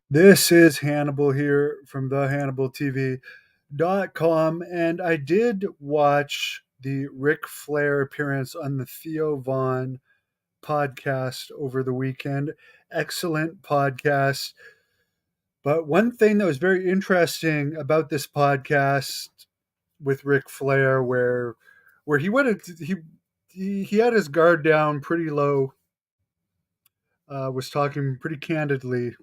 This is Hannibal here from thehannibaltv.com, and I did watch the Ric Flair appearance on the Theo Vaughn podcast over the weekend. Excellent podcast. But one thing that was very interesting about this podcast with Ric Flair, where he went, he had his guard down pretty low, was talking pretty candidly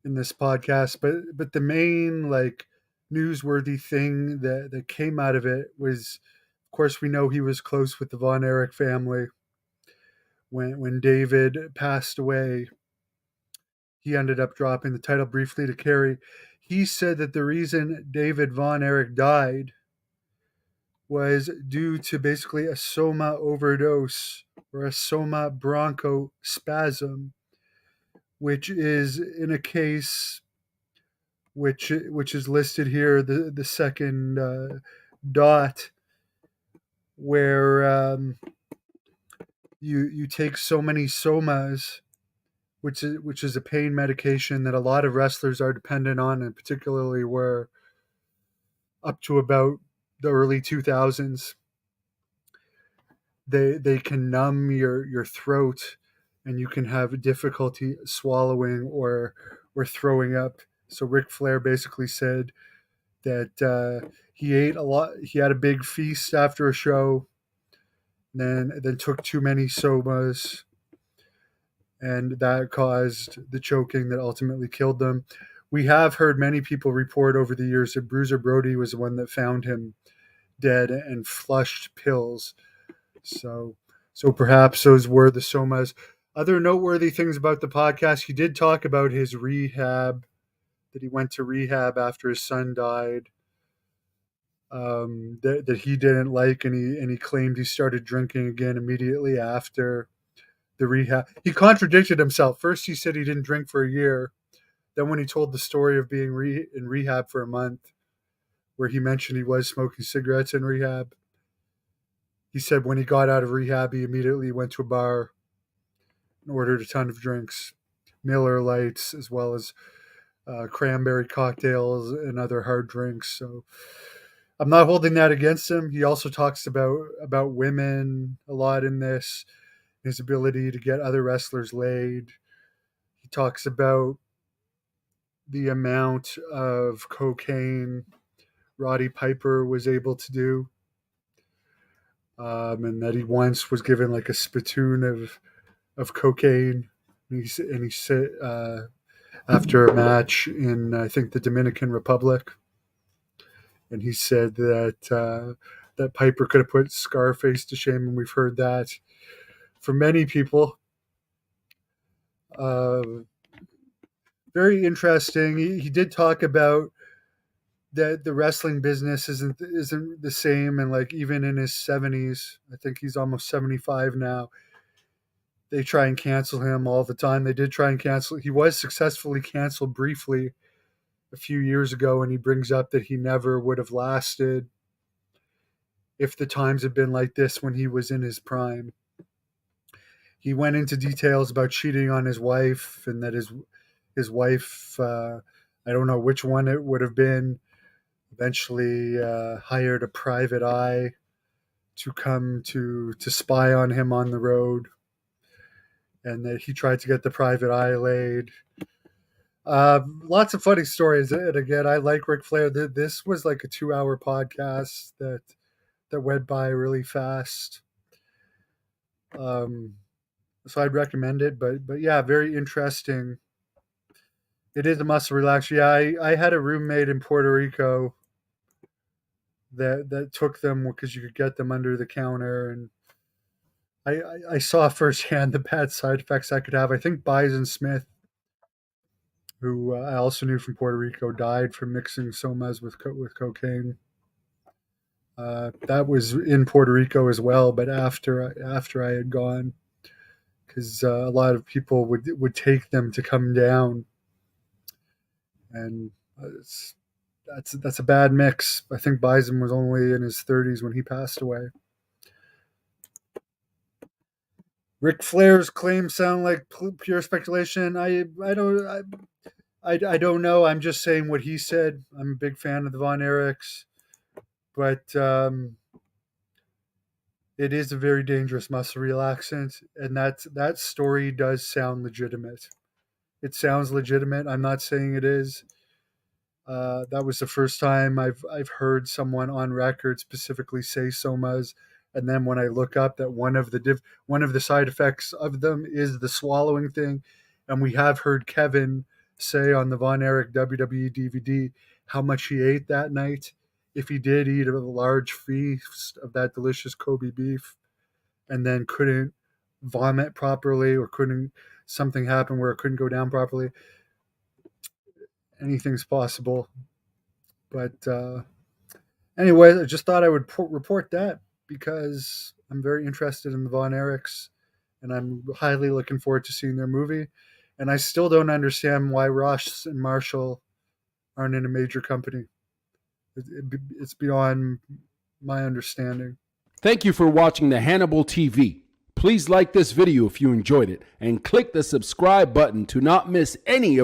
in this podcast, but the main newsworthy thing that came out of it was, of course, we know he was close with the Von Erich family. When David passed away, he ended up dropping the title briefly to Kerry. He said that the reason David Von Erich died was due to basically a Soma overdose or a Soma bronchospasm, which is in a case which is listed here, the second dot, where you take so many somas, which is a pain medication that a lot of wrestlers are dependent on, and particularly were up to about the early 2000s. They can numb your throat, and you can have difficulty swallowing or throwing up. So Ric Flair basically said that he ate a lot. He had a big feast after a show, then took too many somas, and that caused the choking that ultimately killed them. We have heard many people report over the years that Bruiser Brody was the one that found him dead and flushed pills. So, so perhaps those were the somas. Other noteworthy things about the podcast: he did talk about his rehab, that he went to rehab after his son died, that he didn't like, and he claimed he started drinking again immediately after the rehab. He contradicted himself. First, he said he didn't drink for a year. Then, when he told the story of being in rehab for a month, where he mentioned he was smoking cigarettes in rehab, he said when he got out of rehab, he immediately went to a bar and ordered a ton of drinks, Miller Lights, as well as cranberry cocktails and other hard drinks. So I'm not holding that against him. He also talks about women a lot in this, his ability to get other wrestlers laid. He talks about the amount of cocaine Roddy Piper was able to do, and that he once was given like a spittoon of cocaine. And he said after a match in, I think, the Dominican Republic, and he said that Piper could have put Scarface to shame, and we've heard that from many people. Uh, Very interesting. He did talk about that the wrestling business isn't the same, and like even in his 70s, I think he's almost 75 now. They try and cancel him all the time. They did try and cancel. He was successfully canceled briefly a few years ago, and he brings up that he never would have lasted if the times had been like this when he was in his prime. He went into details about cheating on his wife, and that his wife, I don't know which one it would have been, eventually hired a private eye to come to spy on him on the road, and that he tried to get the private eye laid. Lots of funny stories. And again, I like Ric Flair. This was like a 2 hour podcast that went by really fast. Um, so I'd recommend it. But yeah, very interesting. It is a must relax. Yeah, I had a roommate in Puerto Rico that took them because you could get them under the counter, and I saw firsthand the bad side effects I could have. I think Bison Smith, who I also knew from Puerto Rico, died from mixing somas with cocaine. That was in Puerto Rico as well, but after I had gone, because a lot of people would take them to come down, and that's a bad mix. I think Bison was only in his 30s when he passed away. Ric Flair's claims sound like pure speculation. I don't. I don't know. I'm just saying what he said. I'm a big fan of the Von Erichs, but it is a very dangerous muscle relaxant, and that story does sound legitimate. It sounds legitimate. I'm not saying it is. That was the first time I've heard someone on record specifically say somas, and then when I look up that one of the side effects of them is the swallowing thing, and we have heard Kevin say on the Von Erich WWE DVD how much he ate that night. If he did eat a large feast of that delicious Kobe beef, and then couldn't vomit properly or couldn't something happen where it couldn't go down properly, anything's possible. But anyway, I just thought I would report that because I'm very interested in the Von Erichs, and I'm highly looking forward to seeing their movie. And I still don't understand why Ross and Marshall aren't in a major company. It's beyond my understanding. Thank you for watching the Hannibal TV. Please like this video if you enjoyed it and click the subscribe button to not miss any of